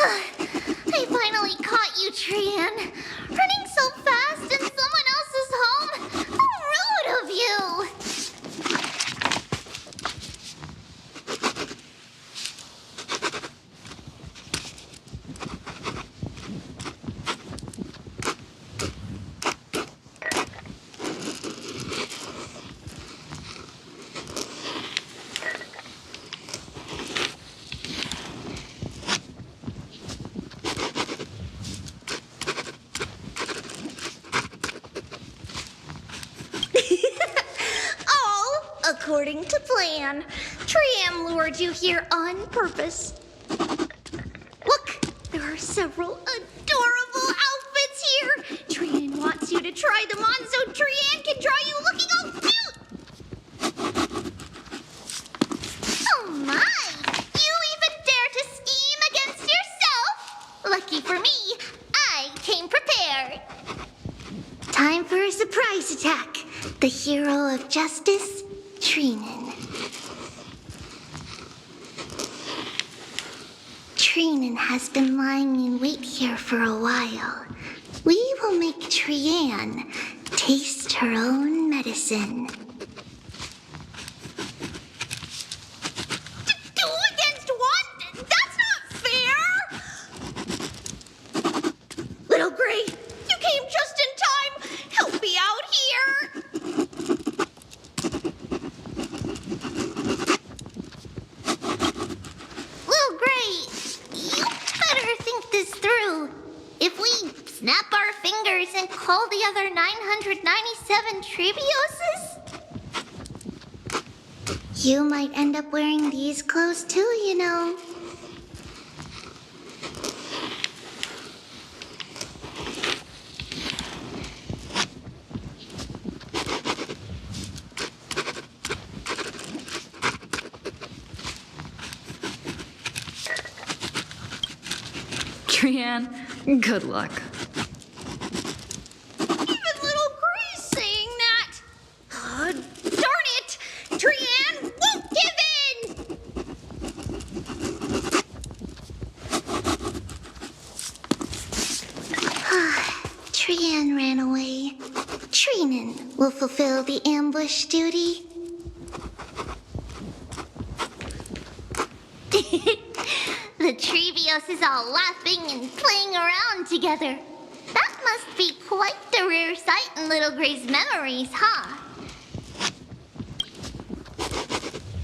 I finally caught you, Trian. Running so fast in someone else's home. How rude of you. According to plan, Triam lured you here on purpose. Look, there are several adorable outfits here. Trian wants you to try them on so Trian can draw you looking all cute. Oh my, you even dare to scheme against yourself? Lucky for me, I came prepared. Time for a surprise attack. The hero of justice, Treenan. Treenan has been lying in wait here for a while. We will make Trian taste her own medicine. Two against one? That's not fair! Little Gray, you came just in time. Help me out here. If we snap our fingers and call the other 997 Trebioses, you might end up wearing these clothes too, you know. Trian, good luck. Even little Gray's saying that. Darn it! Trian won't give in! Trian ran away. Treenan will fulfill the ambush duty. The Trevios is all laughing and playing around together. That must be quite the rare sight in Little Gray's memories, huh?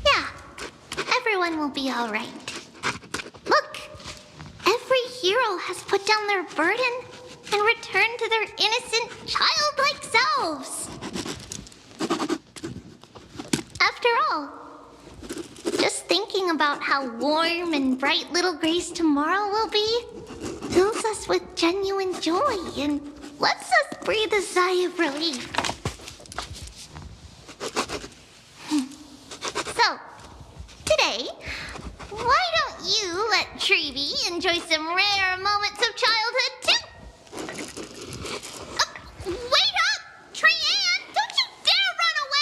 Yeah, everyone will be all right. Look, every hero has put down their burden and returned to their innocent, childlike selves. After all, just thinking about how warm and bright Little Gray's tomorrow will be fills us with genuine joy and lets us breathe a sigh of relief. So, today, why don't you let Trevi enjoy some rare moments of childhood too? Wait up! Trian! Don't you dare run away!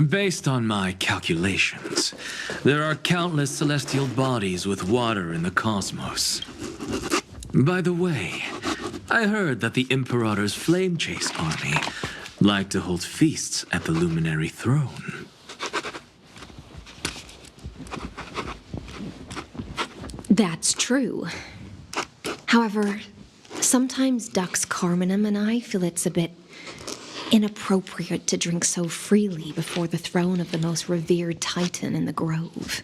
Based on my calculations, there are countless celestial bodies with water in the cosmos. By the way, I heard that the Imperator's Flame Chase army like to hold feasts at the Luminary Throne. That's true. However, sometimes Dux Carminum and I feel it's a bit inappropriate to drink so freely before the throne of the most revered titan in the grove.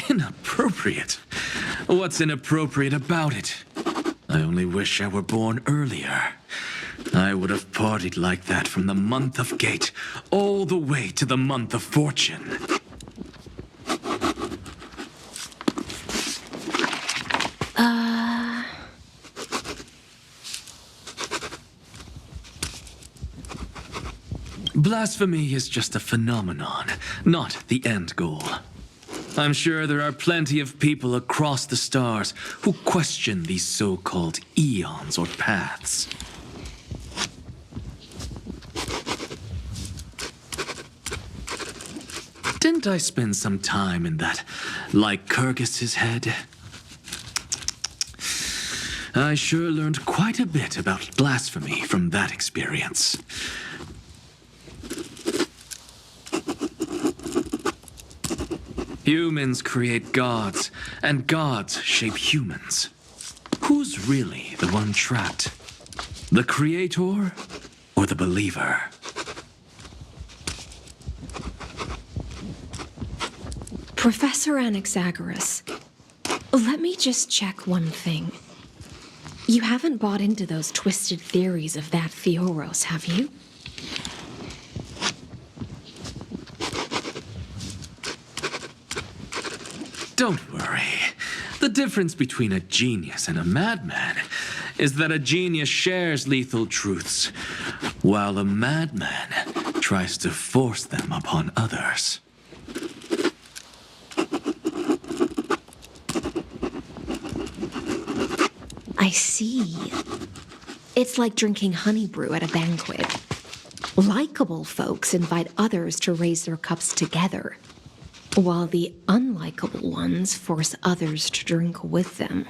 Inappropriate? What's inappropriate about it? I only wish I were born earlier. I would have partied like that from the month of Gate all the way to the month of Fortune. Blasphemy is just a phenomenon, not the end goal. I'm sure there are plenty of people across the stars who question these so-called eons or paths. Didn't I spend some time in that Lycurgus's head? I sure learned quite a bit about blasphemy from that experience. Humans create gods, and gods shape humans. Who's really the one trapped? The creator or the believer? Professor Anaxagoras, let me just check one thing. You haven't bought into those twisted theories of that Theoros, have you? Don't worry. The difference between a genius and a madman is that a genius shares lethal truths, while a madman tries to force them upon others. I see. It's like drinking honey brew at a banquet. Likeable folks invite others to raise their cups together, while the unlikable ones force others to drink with them.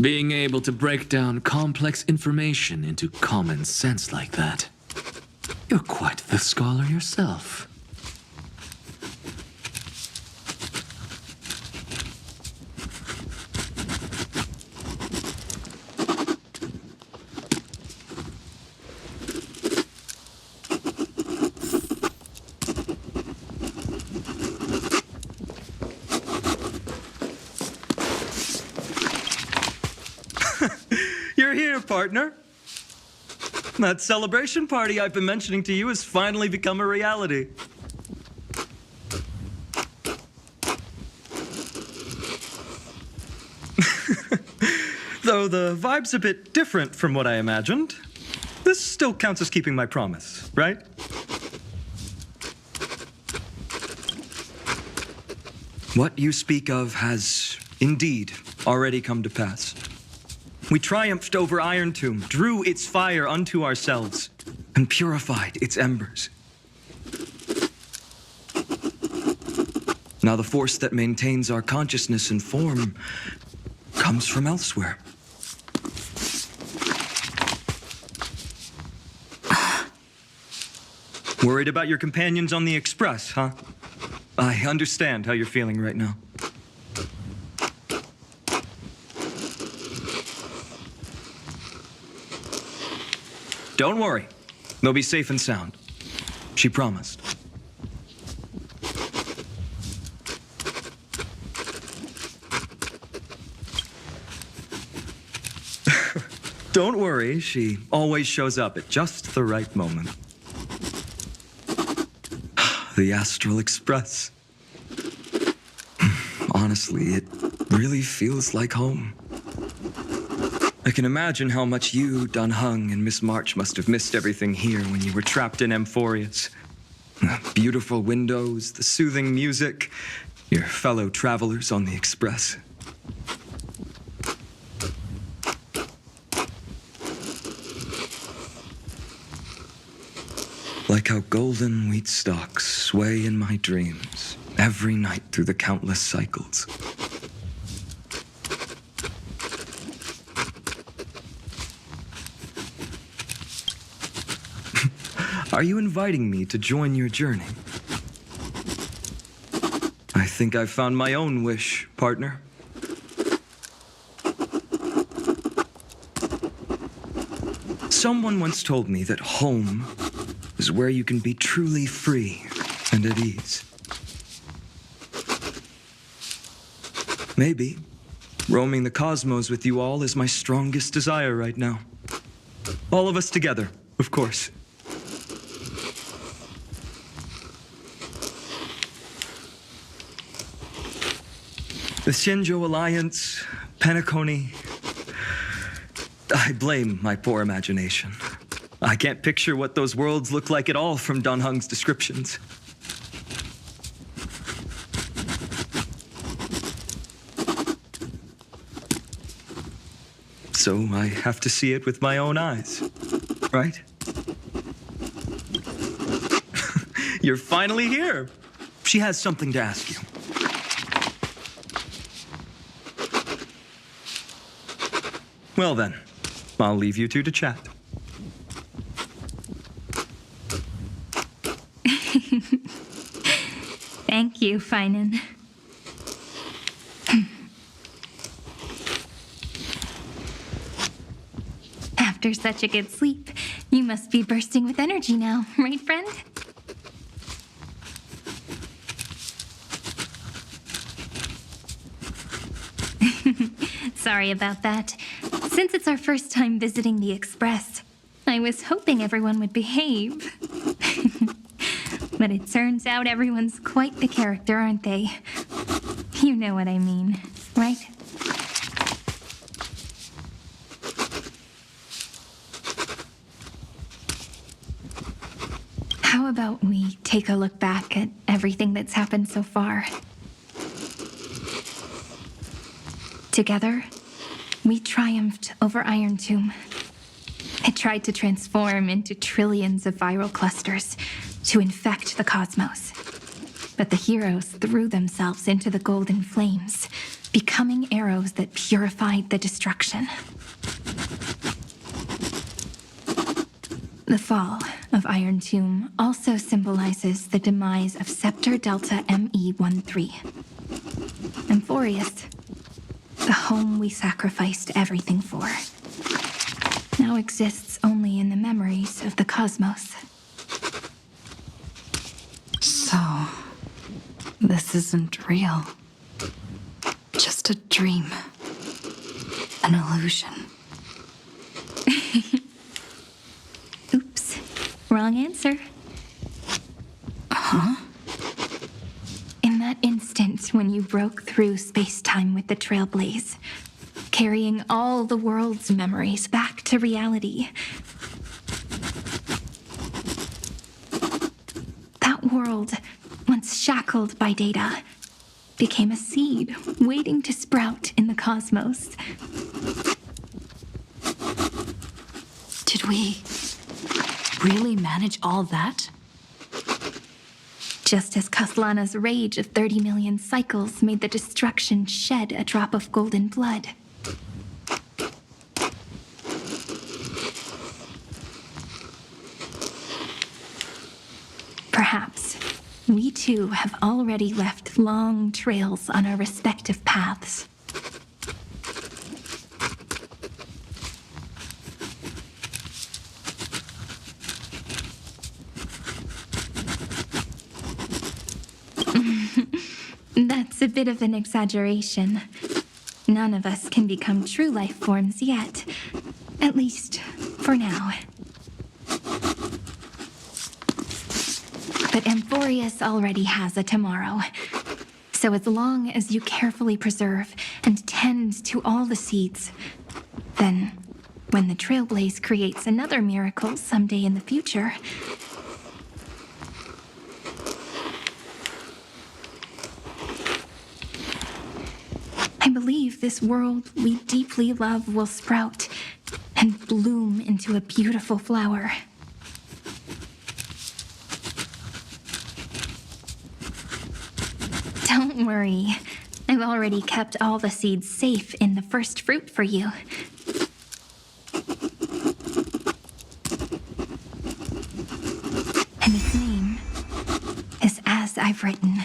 Being able to break down complex information into common sense like that. You're quite the scholar yourself. You're here, partner. That celebration party I've been mentioning to you has finally become a reality. Though the vibe's a bit different from what I imagined, this still counts as keeping my promise, right? What you speak of has indeed already come to pass. We triumphed over Iron Tomb, drew its fire unto ourselves, and purified its embers. Now the force that maintains our consciousness and form comes from elsewhere. Worried about your companions on the Express, huh? I understand how you're feeling right now. Don't worry. They'll be safe and sound. She promised. Don't worry, she always shows up at just the right moment. The Astral Express. Honestly, it really feels like home. I can imagine how much you, Dun Hung, and Miss March must have missed everything here when you were trapped in Amphorius. The beautiful windows, the soothing music, your fellow travelers on the Express. Like how golden wheat stalks sway in my dreams every night through the countless cycles. Are you inviting me to join your journey? I think I've found my own wish, partner. Someone once told me that home is where you can be truly free and at ease. Maybe roaming the cosmos with you all is my strongest desire right now. All of us together, of course. The Shinjo Alliance, Penacony. I blame my poor imagination. I can't picture what those worlds look like at all from Dan Heng's descriptions. So I have to see it with my own eyes, right? You're finally here. She has something to ask you. Well then, I'll leave you two to chat. Thank you, Finan. After such a good sleep, you must be bursting with energy now, right, friend? Sorry about that. Since it's our first time visiting the Express, I was hoping everyone would behave. But it turns out everyone's quite the character, aren't they? You know what I mean, right? How about we take a look back at everything that's happened so far? Together, we triumphed over Iron Tomb. It tried to transform into trillions of viral clusters to infect the cosmos. But the heroes threw themselves into the golden flames, becoming arrows that purified the destruction. The fall of Iron Tomb also symbolizes the demise of Scepter Delta ME-13. Amphorius, the home we sacrificed everything for, now exists only in the memories of the cosmos. So, this isn't real. Just a dream. An illusion. Oops, wrong answer. Huh? In that instant when you broke through space-time with the Trailblaze, carrying all the world's memories back to reality, that world, once shackled by data, became a seed waiting to sprout in the cosmos. Did we really manage all that? Just as Kaslana's rage of 30 million cycles made the destruction shed a drop of golden blood. Perhaps we too have already left long trails on our respective paths. That's a bit of an exaggeration. None of us can become true life forms yet. At least, for now. But Amphorius already has a tomorrow. So as long as you carefully preserve and tend to all the seeds, then when the Trailblaze creates another miracle someday in the future, I believe this world we deeply love will sprout and bloom into a beautiful flower. Don't worry. I've already kept all the seeds safe in the first fruit for you. And its name is As I've Written.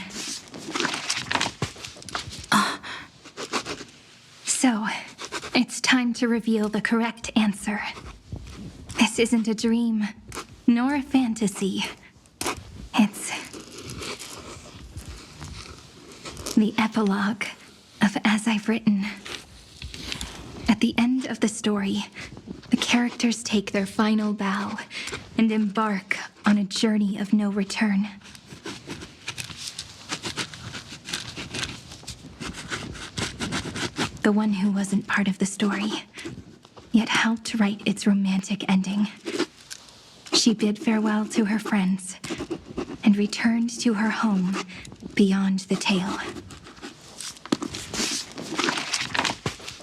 So, it's time to reveal the correct answer. This isn't a dream, nor a fantasy. It's the epilogue of As I've Written. At the end of the story, the characters take their final bow and embark on a journey of no return. the one who wasn't part of the story, yet helped write its romantic ending. She bid farewell to her friends and returned to her home beyond the tale.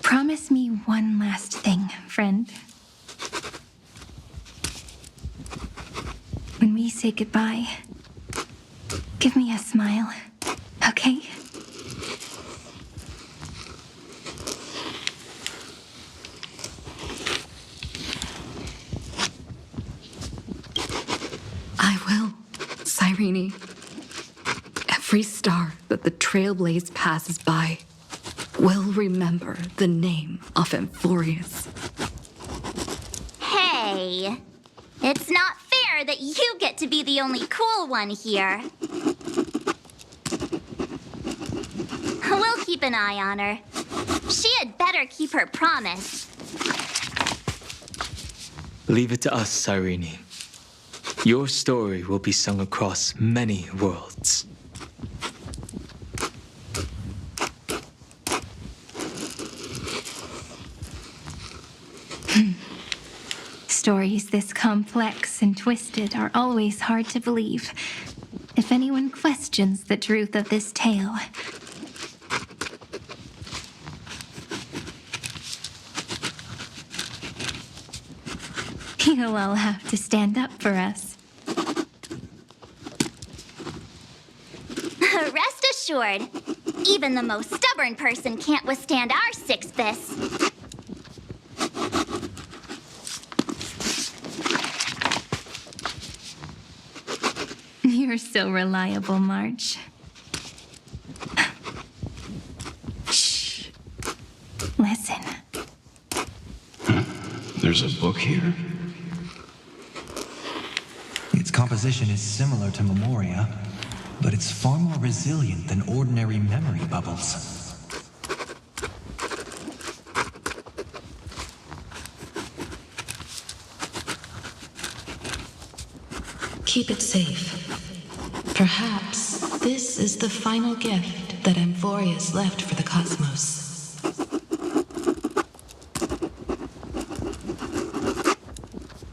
Promise me one last thing, friend. When we say goodbye, give me a smile, okay? I will, Cyrene. Every star that the Trailblaze passes by will remember the name of Amphorius. Hey, it's not fair that you get to be the only cool one here. We'll keep an eye on her. She had better keep her promise. Leave it to us, Cyrene. Your story will be sung across many worlds. Stories this complex and twisted are always hard to believe. If anyone questions the truth of this tale, you'll all have to stand up for us. Rest assured, even the most stubborn person can't withstand our six fists. You're so reliable, March. Shh. Listen. There's a book here? Its composition is similar to Memoria, but it's far more resilient than ordinary memory bubbles. Keep it safe. Perhaps this is the final gift that Amphorius left for the cosmos.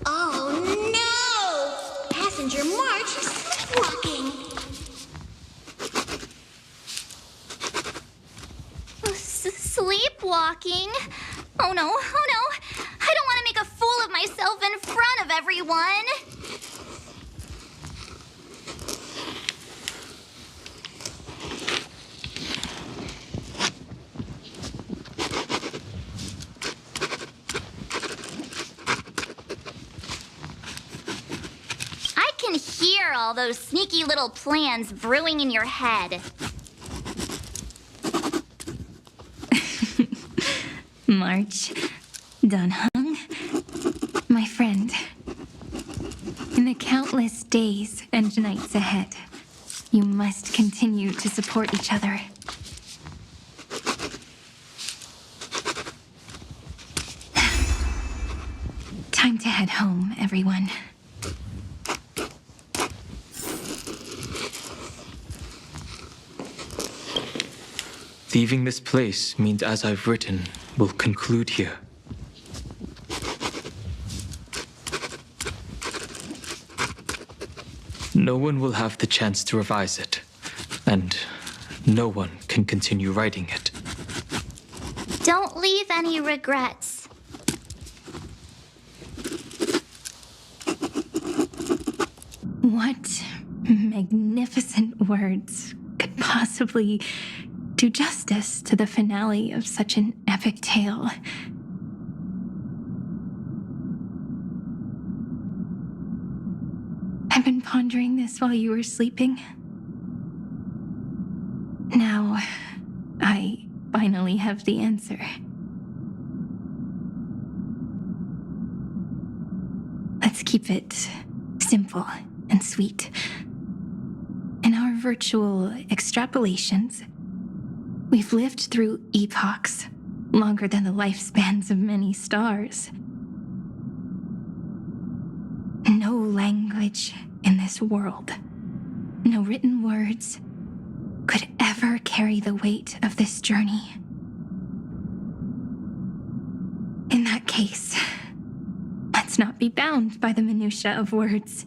Oh no! Passenger March is sleepwalking. Sleepwalking? Oh no, oh no! I don't want to make a fool of myself in front of everyone! I can hear all those sneaky little plans brewing in your head. March, Dun Hung, my friend. In the countless days and nights ahead, you must continue to support each other. Time to head home, everyone. Leaving this place means, as I've written, will conclude here. No one will have the chance to revise it, and no one can continue writing it. Don't leave any regrets. What magnificent words could possibly do justice to the finale of such an epic tale? I've been pondering this while you were sleeping. Now, I finally have the answer. Let's keep it simple and sweet. In our virtual extrapolations, we've lived through epochs longer than the lifespans of many stars. No language in this world, no written words, could ever carry the weight of this journey. case. Let's not be bound by the minutiae of words.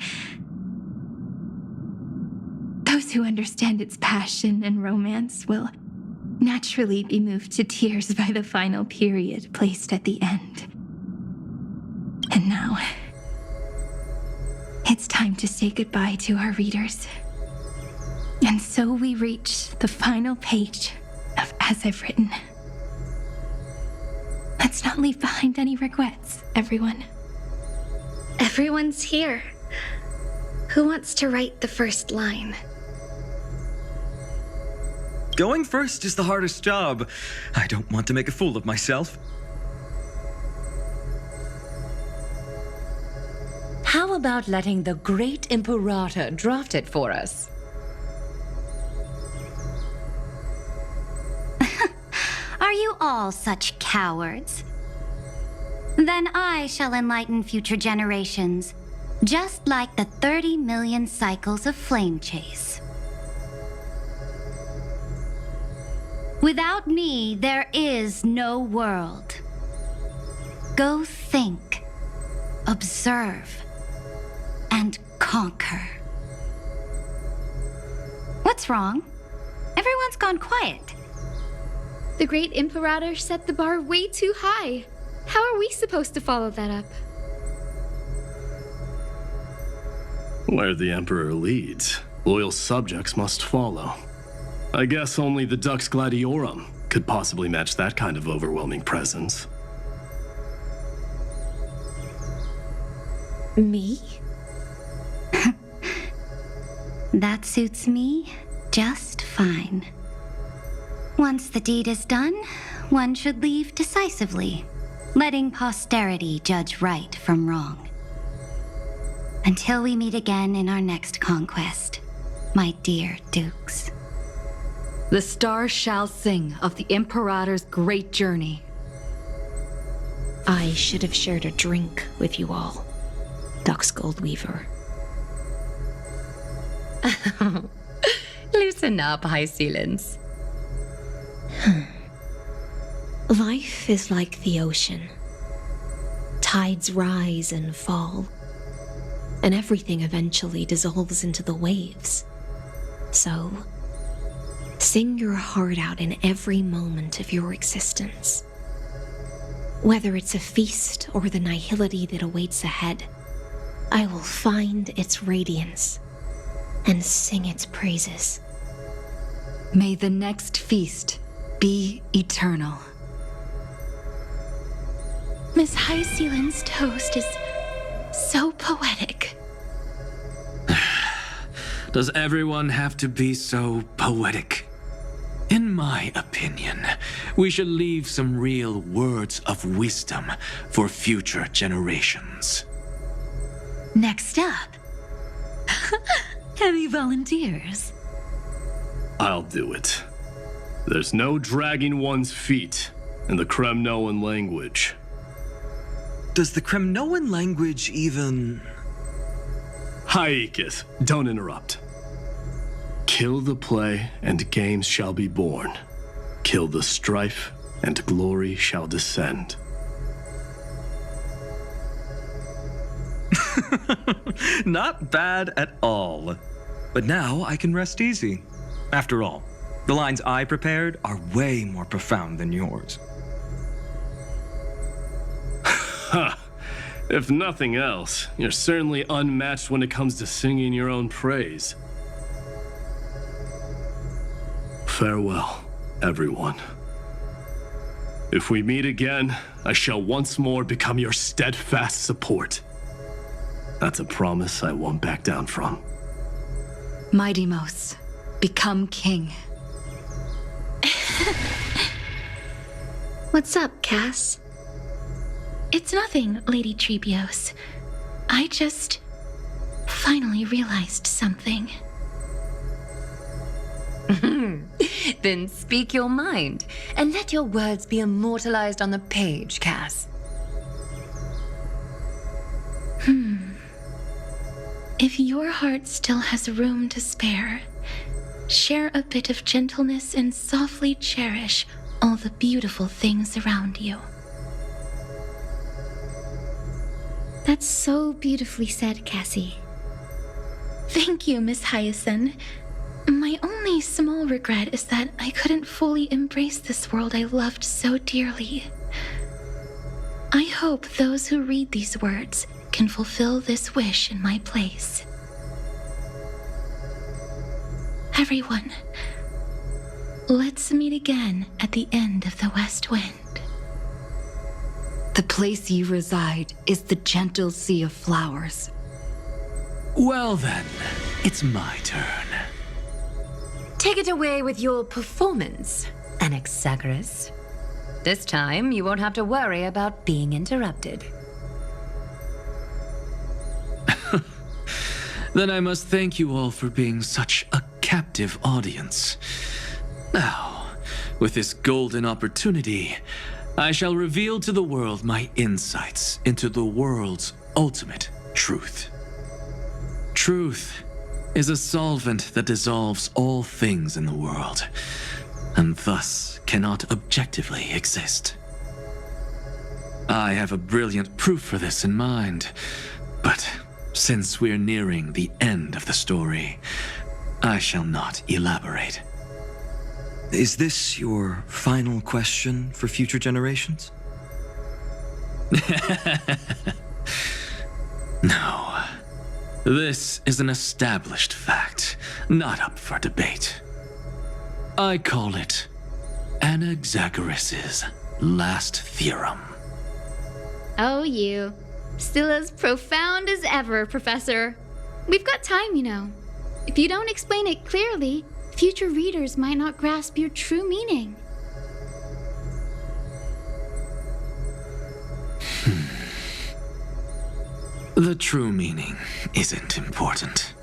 Those who understand its passion and romance will naturally be moved to tears by the final period placed at the end. And now, it's time to say goodbye to our readers. And so we reach the final page of As I've Written. Let's not leave behind any regrets, everyone. Everyone's here. Who wants to write the first line? Going first is the hardest job. I don't want to make a fool of myself. How about letting the great Imperator draft it for us? Are you all such cowards? Then I shall enlighten future generations, just like the 30 million cycles of flame chase. Without me, there is no world. Go think, observe, and conquer. What's wrong? Everyone's gone quiet. The great Imperator set the bar way too high. How are we supposed to follow that up? Where the Emperor leads, loyal subjects must follow. I guess only the Dux Gladiorum could possibly match that kind of overwhelming presence. Me? That suits me just fine. Once the deed is done, one should leave decisively, letting posterity judge right from wrong. Until we meet again in our next conquest, my dear dukes. The stars shall sing of the Imperator's great journey. I should have shared a drink with you all, Dux Goldweaver. Loosen up, High Sealants. Life is like the ocean. Tides rise and fall, and everything eventually dissolves into the waves. So, sing your heart out in every moment of your existence. Whether it's a feast or the nihility that awaits ahead, I will find its radiance and sing its praises. May the next feast be eternal. Miss High Sealand's toast is so poetic. Does everyone have to be so poetic? In my opinion, we should leave some real words of wisdom for future generations. Next up, any volunteers? I'll do it. There's no dragging one's feet in the Kremnoan language. Does the Kremnoan language even... Haikith, don't interrupt. Kill the play, and games shall be born. Kill the strife, and glory shall descend. Not bad at all. But now I can rest easy. After all, the lines I prepared are way more profound than yours. Ha! If nothing else, you're certainly unmatched when it comes to singing your own praise. Farewell, everyone. If we meet again, I shall once more become your steadfast support. That's a promise I won't back down from. Mighty Mos, become king. What's up, Cass? It's nothing, Lady Trebios. I just finally realized something. Then speak your mind, and let your words be immortalized on the page, Cass. If your heart still has room to spare, share a bit of gentleness and softly cherish all the beautiful things around you. That's so beautifully said, Cassie. Thank you, Miss Hyacinth. My only small regret is that I couldn't fully embrace this world I loved so dearly. I hope those who read these words can fulfill this wish in my place. Everyone, let's meet again at the end of the West Wind. The place you reside is the gentle sea of flowers. Well then, it's my turn. Take it away with your performance, Anaxagoras. This time, you won't have to worry about being interrupted. Then I must thank you all for being such a captive audience. Now, with this golden opportunity, I shall reveal to the world my insights into the world's ultimate truth. Truth is a solvent that dissolves all things in the world, and thus cannot objectively exist. I have a brilliant proof for this in mind, but since we're nearing the end of the story, I shall not elaborate. Is this your final question for future generations? No. This is an established fact, not up for debate. I call it Anaxagoras' last theorem. Oh, you. Still as profound as ever, Professor. We've got time, you know. If you don't explain it clearly, future readers might not grasp your true meaning. The true meaning isn't important.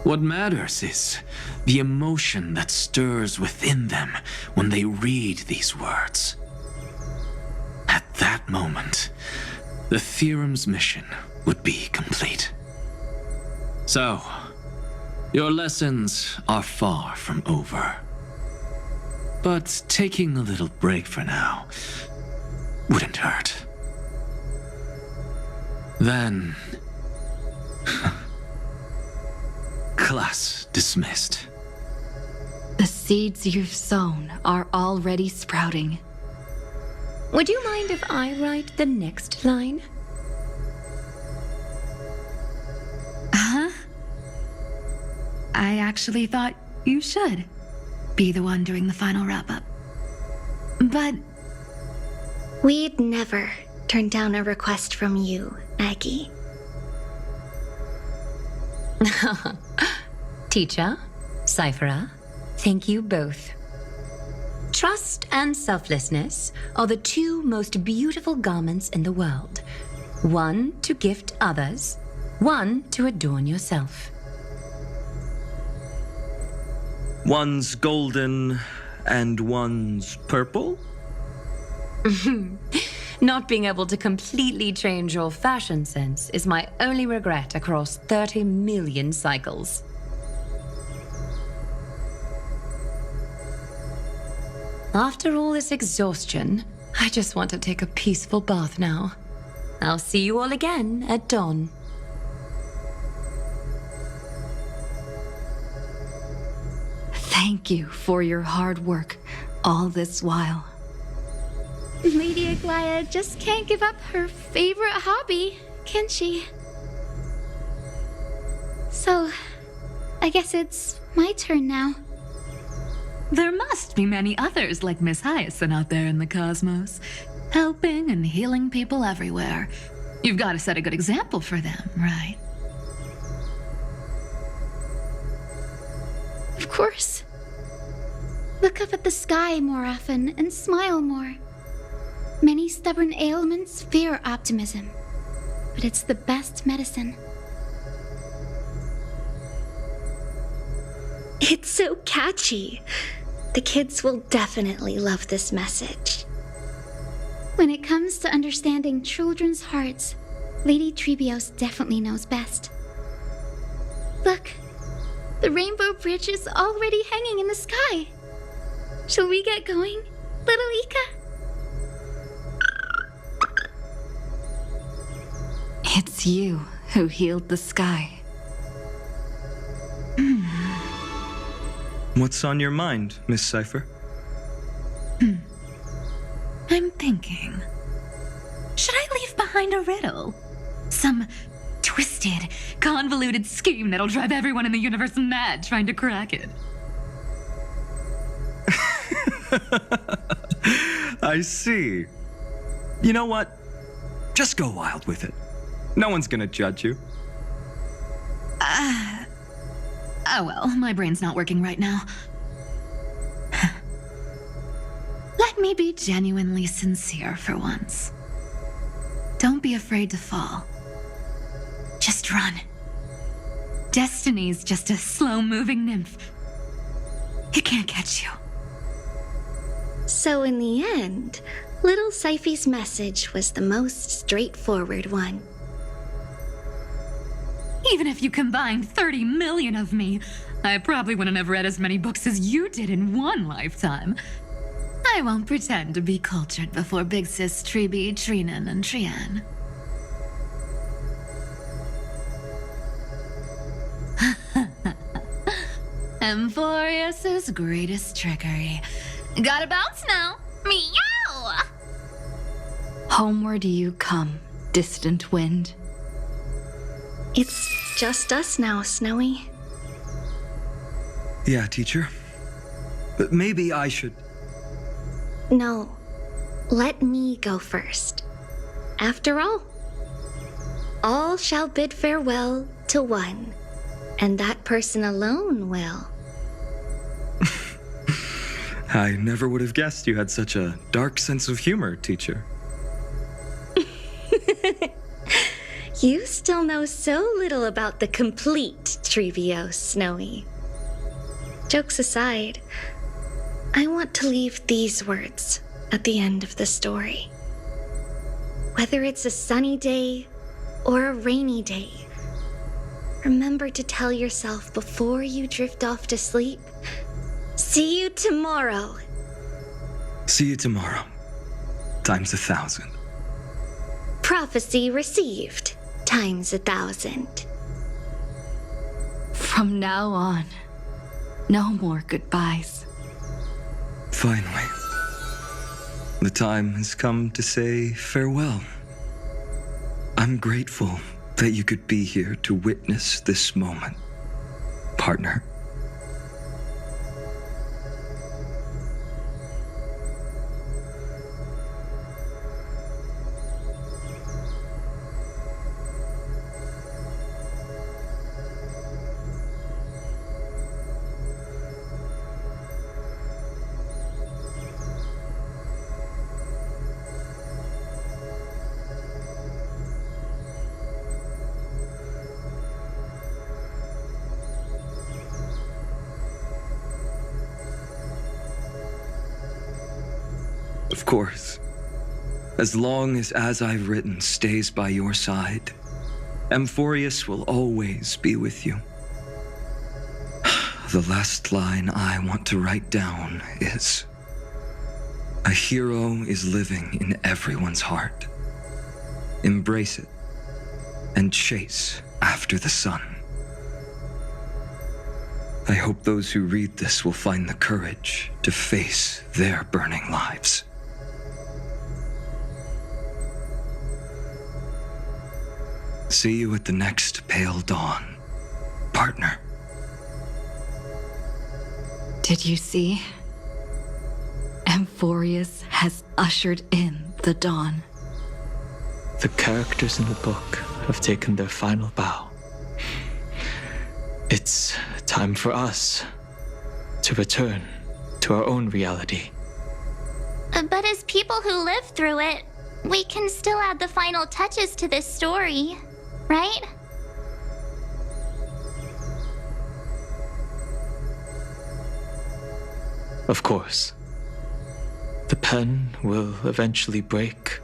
What matters is the emotion that stirs within them when they read these words. At that moment, the theorem's mission would be complete. So, your lessons are far from over. But taking a little break for now wouldn't hurt. Then, class dismissed. The seeds you've sown are already sprouting. Would you mind if I write the next line? Huh? I actually thought you should be the one doing the final wrap-up. But We'd never turn down a request from you, Aggie. Teacher, Cyphera, thank you both. Trust and selflessness are the two most beautiful garments in the world. One to gift others, one to adorn yourself. One's golden and one's purple? Not being able to completely change your fashion sense is my only regret across 30 million cycles. After all this exhaustion, I just want to take a peaceful bath now. I'll see you all again at dawn. Thank you for your hard work all this while. Lady Aglaya just can't give up her favorite hobby, can she? So, I guess it's my turn now. there must be many others like Miss Hyacinth out there in the cosmos, helping and healing people everywhere. You've got to set a good example for them, right? Of course. Look up at the sky more often and smile more. Many stubborn ailments fear optimism, but it's the best medicine. It's so catchy. The kids will definitely love this message. When it comes to understanding children's hearts, Lady Trebios definitely knows best. Look, the Rainbow Bridge is already hanging in the sky. Shall we get going, little Ika? it's you who healed the sky. What's on your mind, Miss Cipher? I'm thinking. Should I leave behind a riddle? Some twisted, convoluted scheme that'll drive everyone in the universe mad trying to crack it. I see. You know what? Just go wild with it. No one's gonna judge you. Oh well, my brain's not working right now. Let me be genuinely sincere for once. Don't be afraid to fall. Just run. Destiny's just a slow-moving nymph. It can't catch you. So in the end, little Syphy's message was the most straightforward one. Even if you combined 30 million of me, I probably wouldn't have read as many books as you did in one lifetime. I won't pretend to be cultured before Big Sis Treeby, Trinan, and Trian. Emphorius's greatest trickery. Gotta bounce now. Meow! Homeward you come, distant wind. It's just us now, Snowy. Yeah, teacher. But maybe I should... No, let me go first. After all shall bid farewell to one, and that person alone will. I never would have guessed you had such a dark sense of humor, teacher. You still know so little about the complete Trevios, Snowy. Jokes aside, I want to leave these words at the end of the story. Whether it's a sunny day or a rainy day, remember to tell yourself before you drift off to sleep, see you tomorrow. See you tomorrow. Times 1,000. Prophecy received. Times 1,000. From now on, no more goodbyes. Finally. The time has come to say farewell. I'm grateful that you could be here to witness this moment, partner. Of course. As long as I've written stays by your side, Emphorius will always be with you. The last line I want to write down is, a hero is living in everyone's heart. Embrace it and chase after the sun. I hope those who read this will find the courage to face their burning lives. See you at the next pale dawn, partner. Did you see? Emphorius has ushered in the dawn. The characters in the book have taken their final bow. It's time for us to return to our own reality. But as people who lived through it, we can still add the final touches to this story, right? Of course. The pen will eventually break,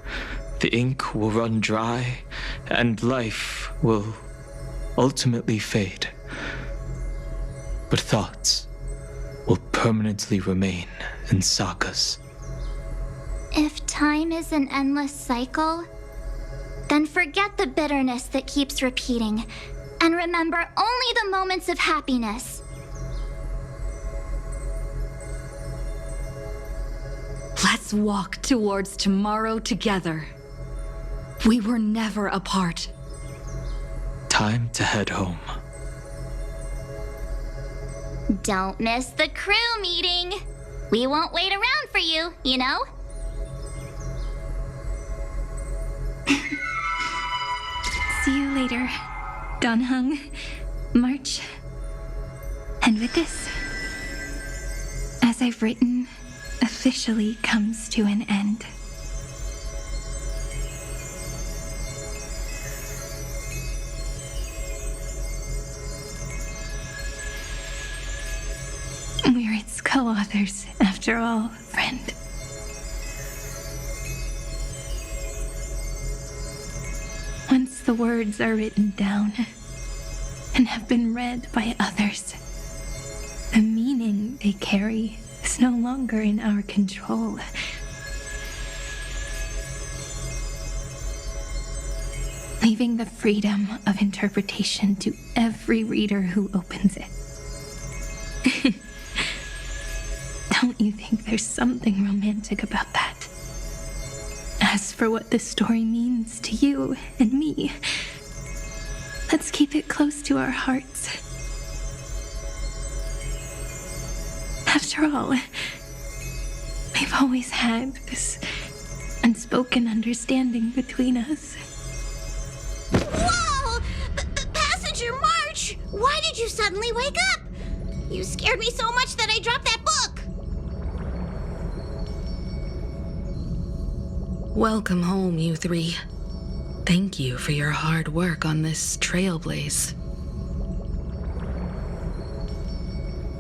the ink will run dry, and life will ultimately fade. But thoughts will permanently remain in sagas. If time is an endless cycle, Then forget the bitterness that keeps repeating, and remember only the moments of happiness. Let's walk towards tomorrow together. We were never apart. Time to head home. Don't miss the crew meeting. We won't wait around for you, you know? See you later, Donhung, March. And with this, as I've written, officially comes to an end. We're its co-authors, after all, friend. Once the words are written down and have been read by others, the meaning they carry is no longer in our control. Leaving the freedom of interpretation to every reader who opens it. Don't you think there's something romantic about that? As for what this story means to you and me, let's keep it close to our hearts. After all, we've always had this unspoken understanding between us. Whoa! Passenger March! Why did you suddenly wake up? You scared me so much that I dropped that book! Welcome home, you three. Thank you for your hard work on this trailblaze.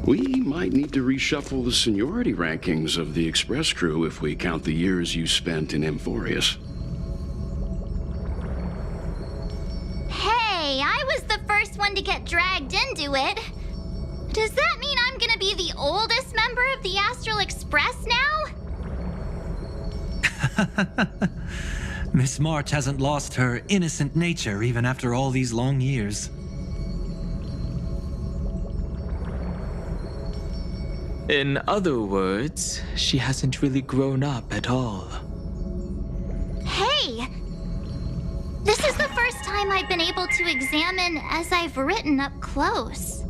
We might need to reshuffle the seniority rankings of the Express crew if we count the years you spent in Amphorius. Hey, I was the first one to get dragged into it. Does that mean I'm gonna be the oldest member of the Astral Express now? Miss March hasn't lost her innocent nature even after all these long years. In other words, she hasn't really grown up at all. Hey! This is the first time I've been able to examine as I've written up close.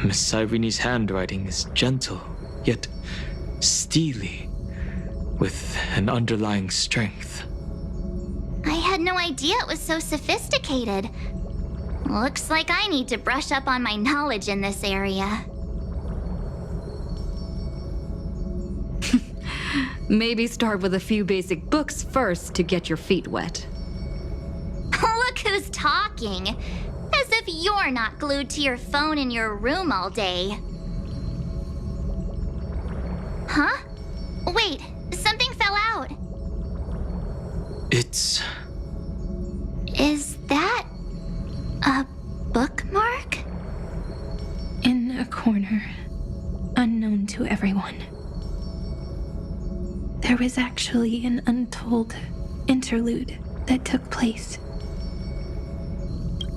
Miss Irene's handwriting is gentle, yet steely, with an underlying strength. I had no idea it was so sophisticated. Looks like I need to brush up on my knowledge in this area. Maybe start with a few basic books first to get your feet wet. Look who's talking. As if you're not glued to your phone in your room all day. Huh? Wait, something fell out. It's... Is that a bookmark? In a corner, unknown to everyone. There was actually an untold interlude that took place.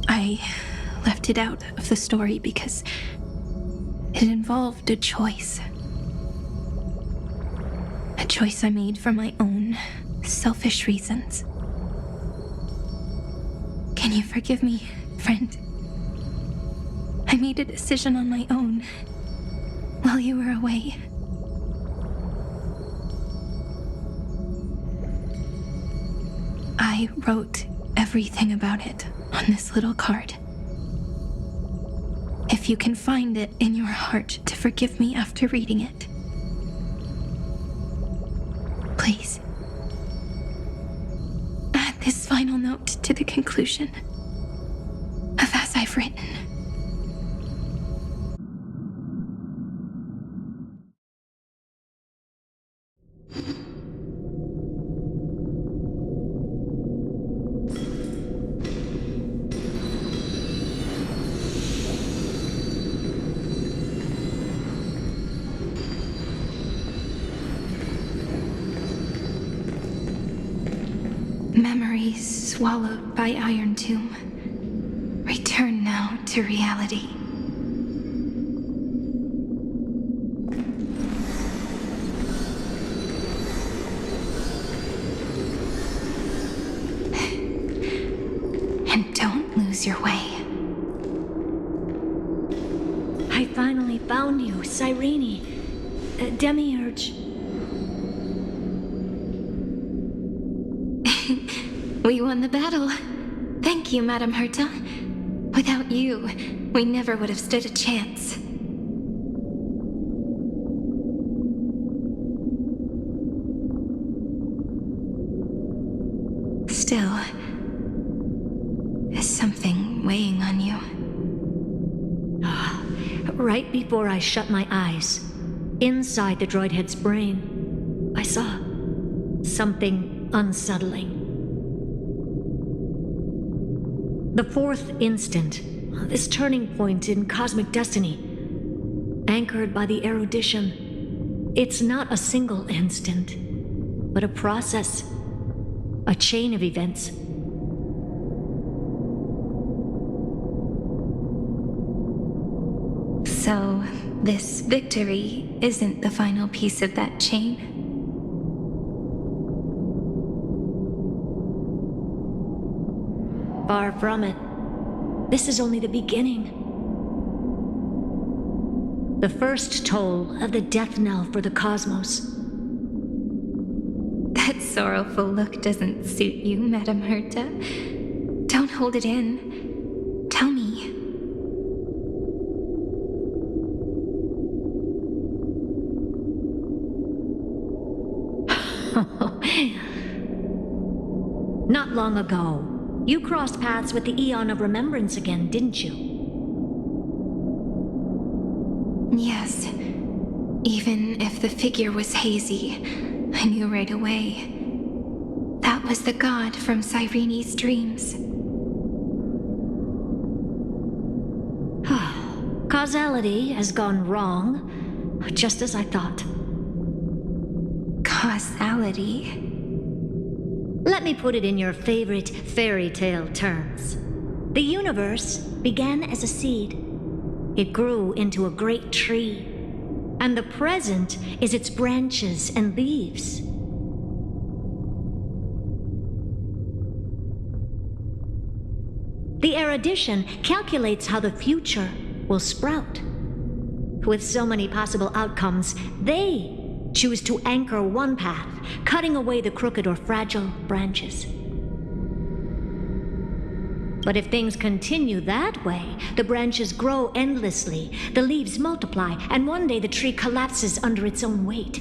I left it out of the story because it involved a choice. A choice I made for my own selfish reasons. Can you forgive me, friend? I made a decision on my own while you were away. I wrote everything about it on this little card. If you can find it in your heart to forgive me after reading it, please add this final note to the conclusion of As I've Written. Memories swallowed by Iron Tomb. Return now to reality. And don't lose your way. I finally found you, Cyrene. Demiurge. We won the battle. Thank you, Madame Herta. Without you, we never would have stood a chance. Still, is something weighing on you? Right before I shut my eyes, inside the droid head's brain, I saw something unsettling. The fourth instant, this turning point in cosmic destiny, anchored by the erudition. It's not a single instant, but a process, a chain of events. So, this victory isn't the final piece of that chain? Far from it. This is only the beginning. The first toll of the death knell for the cosmos. That sorrowful look doesn't suit you, Madame Herta. Don't hold it in. Tell me. Not long ago, you crossed paths with the Eon of Remembrance again, didn't you? Yes. Even if the figure was hazy, I knew right away. That was the god from Cyrene's dreams. Causality has gone wrong, just as I thought. Causality? Let me put it in your favorite fairy tale terms. The universe began as a seed. It grew into a great tree. And the present is its branches and leaves. The erudition calculates how the future will sprout. With so many possible outcomes, they choose to anchor one path, cutting away the crooked or fragile branches. But if things continue that way, the branches grow endlessly, the leaves multiply, and one day the tree collapses under its own weight.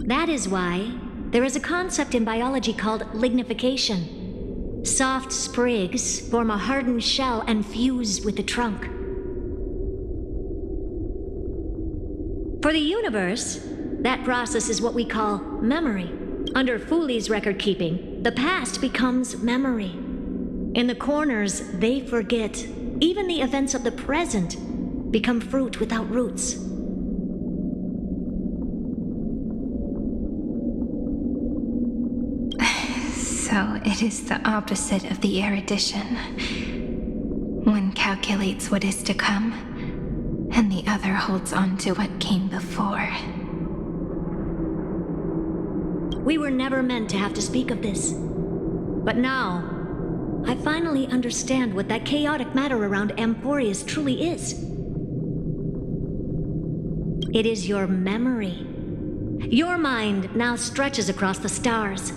That is why there is a concept in biology called lignification. Soft sprigs form a hardened shell and fuse with the trunk. For the universe, that process is what we call memory. Under Fooley's record keeping, the past becomes memory. In the corners, they forget. Even the events of the present become fruit without roots. So it is the opposite of the erudition. One calculates what is to come, and the other holds on to what came before. We were never meant to have to speak of this. But now, I finally understand what that chaotic matter around Amphorius truly is. It is your memory. Your mind now stretches across the stars,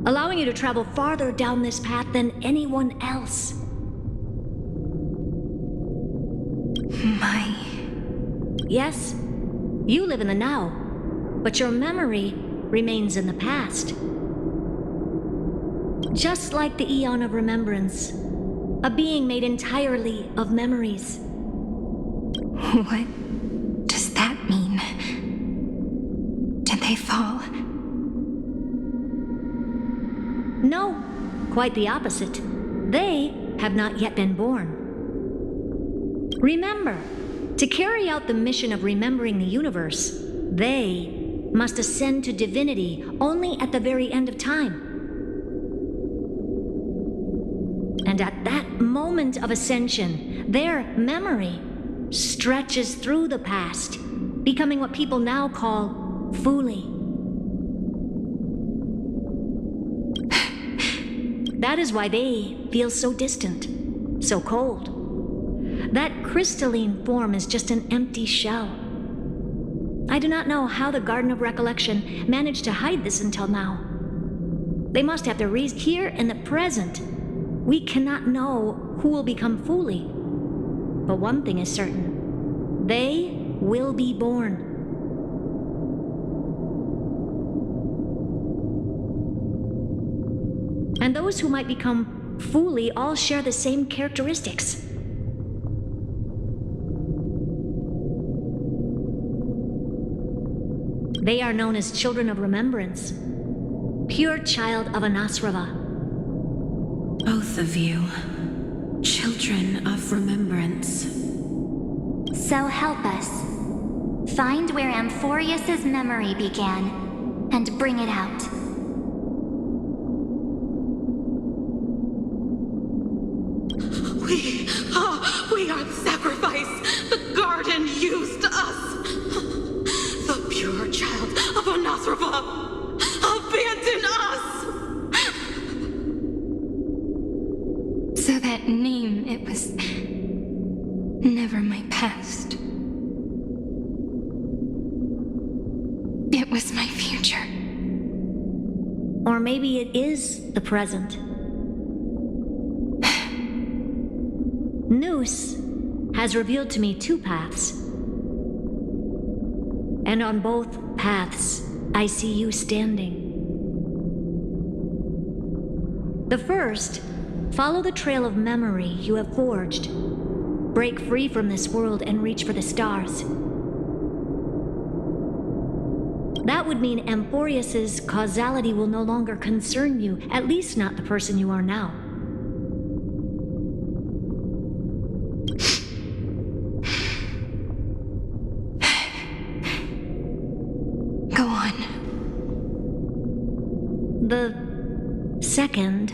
allowing you to travel farther down this path than anyone else. Yes, you live in the now, but your memory remains in the past. Just like the Eon of Remembrance, a being made entirely of memories. What does that mean? Did they fall? No, quite the opposite. They have not yet been born. Remember, to carry out the mission of remembering the universe, they must ascend to divinity only at the very end of time. moment of ascension, their memory, stretches through the past, becoming what people now call Fuli. That is why they feel so distant, so cold. That crystalline form is just an empty shell. I do not know how the Garden of Recollection managed to hide this until now. They must have their reason. Here in the present, we cannot know who will become Fuli. But one thing is certain. They will be born. And those who might become Fuli all share the same characteristics. They are known as children of remembrance, pure child of Anasrava. Both of you, children of remembrance. So help us. Find where Amphorius's memory began and bring it out. We are the sacrifice. The garden used us. The pure child of Anasrava. Abandon us! So that name, it was never my past. It was my future. Or maybe it is the present. Noose has revealed to me two paths. And on both paths, I see you standing. The first, follow the trail of memory you have forged. Break free from this world and reach for the stars. That would mean Amphorius's causality will no longer concern you, at least not the person you are now. Go on. The second,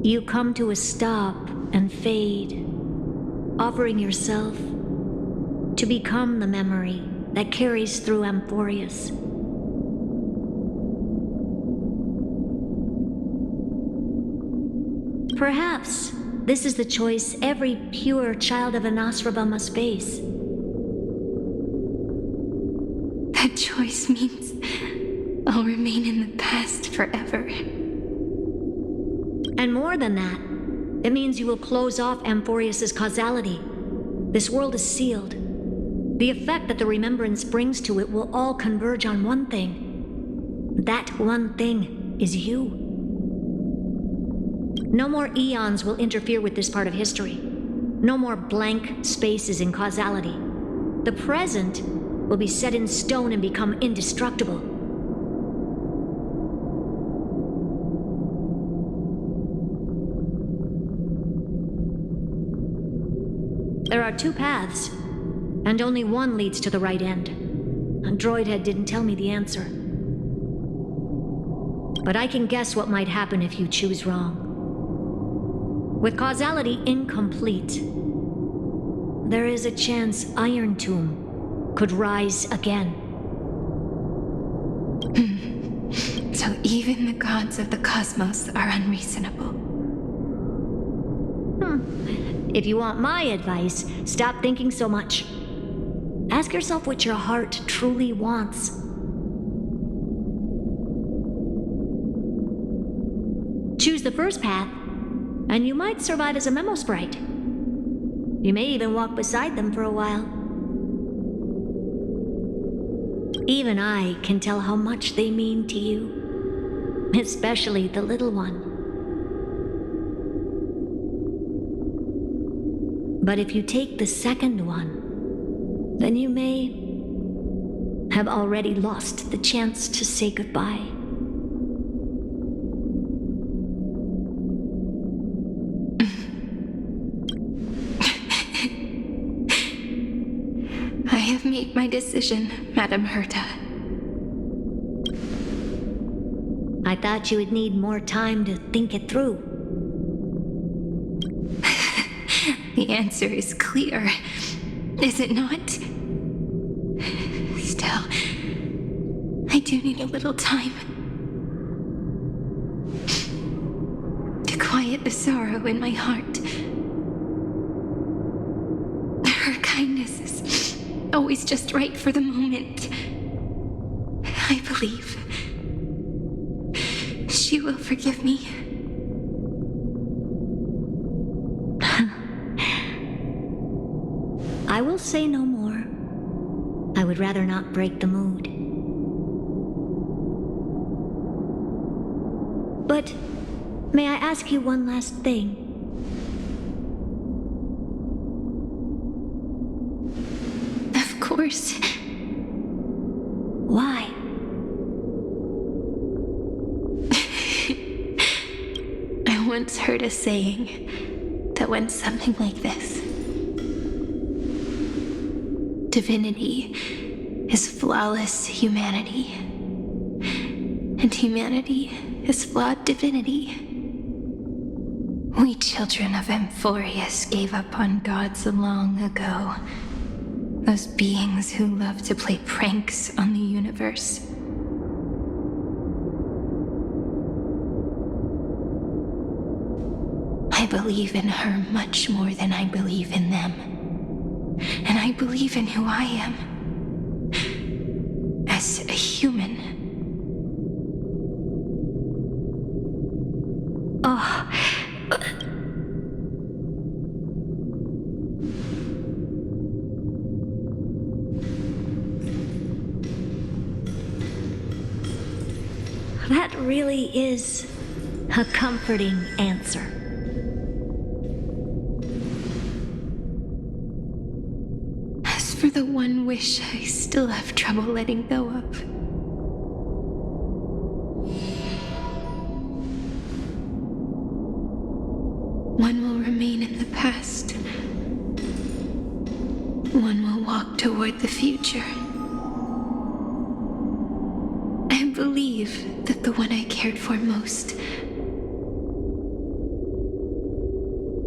you come to a stop and fade, offering yourself to become the memory that carries through Amphorius. Perhaps this is the choice every pure child of Anasrava must face. That choice means I'll remain in the past forever. And more than that, it means you will close off Amphorius's causality. This world is sealed. The effect that the remembrance brings to it will all converge on one thing. That one thing is you. No more eons will interfere with this part of history. No more blank spaces in causality. The present will be set in stone and become indestructible. There are two paths, and only one leads to the right end. Droidhead didn't tell me the answer. But I can guess what might happen if you choose wrong. With causality incomplete, there is a chance Iron Tomb could rise again. So even the gods of the cosmos are unreasonable. If you want my advice, stop thinking so much. Ask yourself what your heart truly wants. Choose the first path, and you might survive as a memo sprite. You may even walk beside them for a while. Even I can tell how much they mean to you, especially the little one. But if you take the second one, then you may have already lost the chance to say goodbye. I have made my decision, Madam Herta. I thought you would need more time to think it through. The answer is clear, is it not? Still, I do need a little time to quiet the sorrow in my heart. Her kindness is always just right for the moment. I believe she will forgive me. I will say no more. I would rather not break the mood. But may I ask you one last thing? Of course. Why? I once heard a saying that went something like this. Divinity is flawless humanity, and humanity is flawed divinity. We children of Amphorius gave up on gods long ago. Those beings who love to play pranks on the universe. I believe in her much more than I believe in them. And I believe in who I am. As a human. Oh. That really is a comforting answer. As for the one wish I still have trouble letting go of. One will remain in the past. One will walk toward the future. I believe that the one I cared for most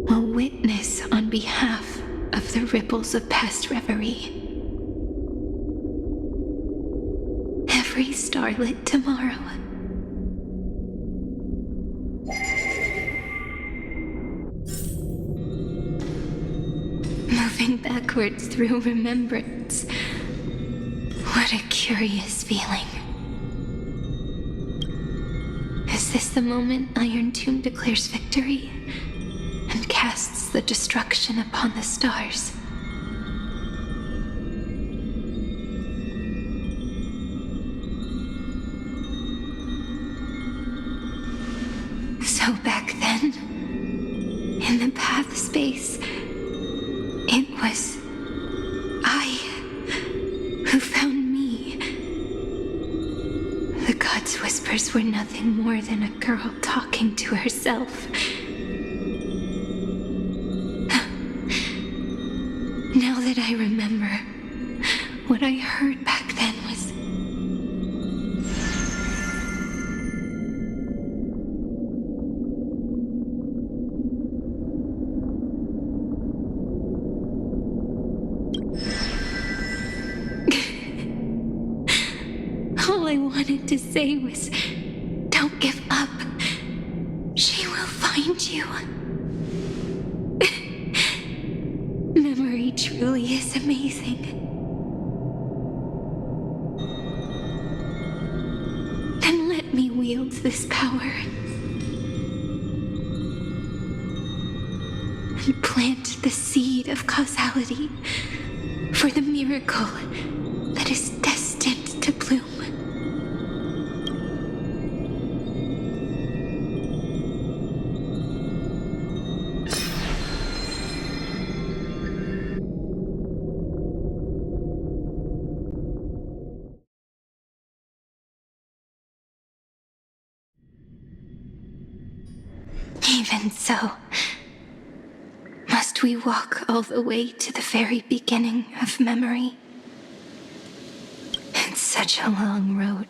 will witness on behalf of the ripples of past reverie. Every starlit tomorrow. Moving backwards through remembrance. What a curious feeling. Is this the moment Iron Tomb declares victory and casts the destruction upon the stars? So back then, in the path space, it was I who found me. The gods' whispers were nothing more than a girl talking to herself. Now that I remember, what I heard back then was... All I wanted to say was, don't give up. She will find you. Memory truly is amazing. Then let me wield this power. And plant the seed of causality for the miracle that is destined to bloom. Even so, must we walk all the way to the very beginning of memory? It's such a long road.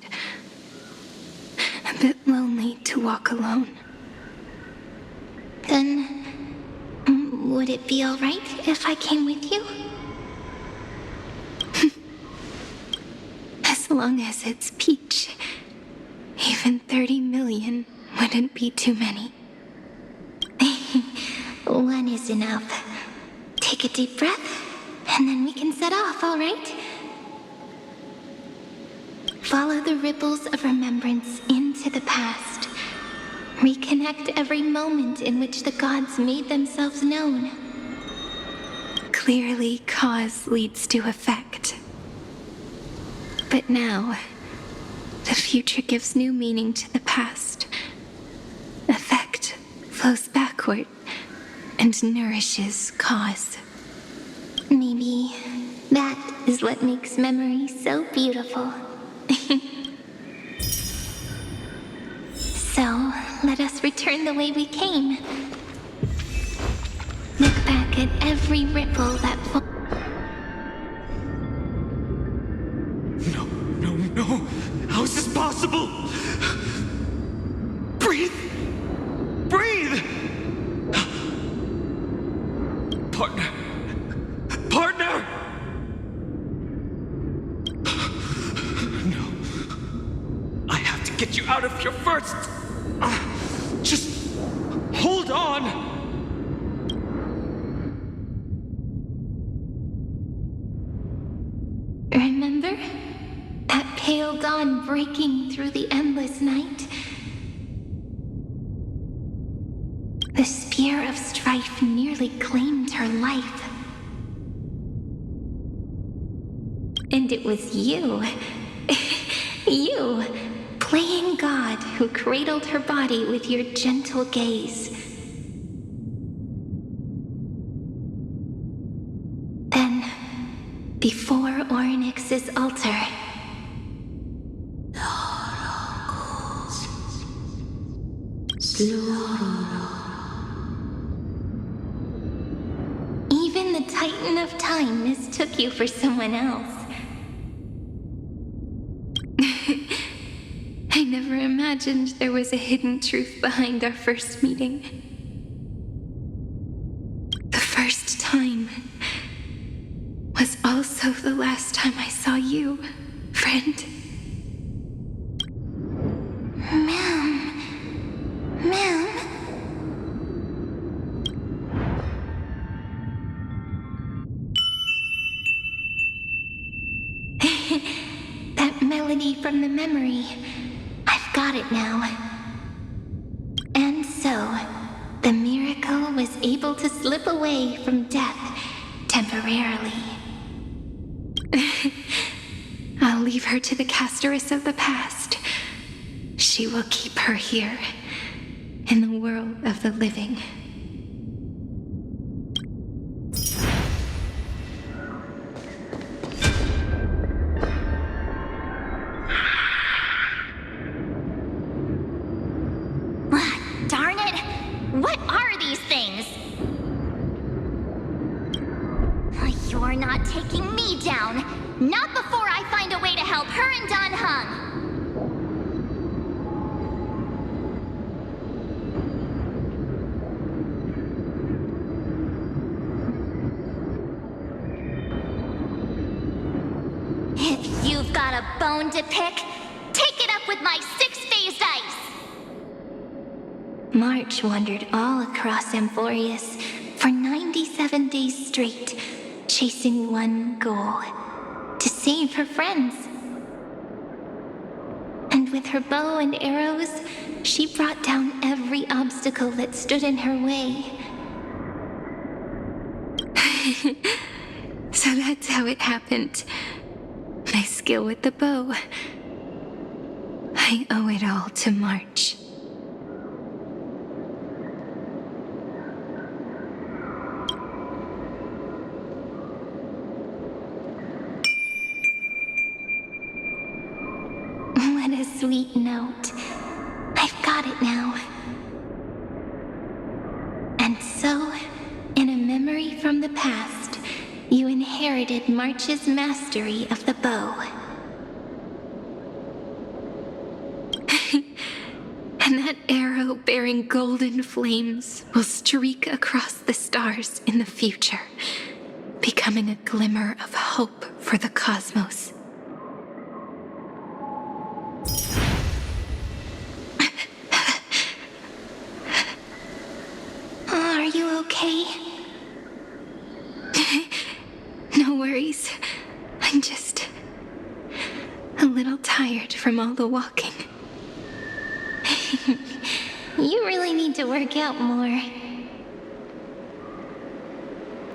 A bit lonely to walk alone. Then, Would it be alright if I came with you? As long as it's Peach. Even 30 million wouldn't be too many. One is enough. Take a deep breath, and then we can set off, alright? Follow the ripples of remembrance into the past. Reconnect every moment in which the gods made themselves known. Clearly, cause leads to effect. But now, the future gives new meaning to the past. Effect flows backward and nourishes cause. Maybe that is what makes memory so beautiful. So, let us return the way we came. Look back at every ripple that No! How is this possible? Breathe! Breathe! Partner! No. I have to get you out of here first! Just hold on! Remember? That pale dawn breaking through the endless night? The spear of strife nearly claimed her life. And it was you. You, playing God, who cradled her body with your gentle gaze. Then, before Ornyx's altar, even the Titan of Time mistook you for someone else. I never imagined there was a hidden truth behind our first meeting. The first time was also the last time I saw you, friend. Ma'am. That melody from the memory. I've got it now. And so, the miracle was able to slip away from death temporarily. I'll leave her to the casteress of the past. She will keep her here, in the world of the living. Darn it! What are these things? You're not taking me down. Not before I find a way to help her and Dan Heng. If you've got a bone to pick, take it up with my six-phased ice. March wandered all across Amphorius for 97 days straight, chasing one goal: to save her friends. And with her bow and arrows, she brought down every obstacle that stood in her way. So that's how it happened. My skill with the bow. I owe it all to March. What a sweet note. I've got it now. And so, in a memory from the past, you inherited March's mastery of the bow. And that that arrow bearing golden flames will streak across the stars in the future, becoming a glimmer of hope for the cosmos. Are you okay? No worries. I'm just a little tired from all the walking. You really need to work out more.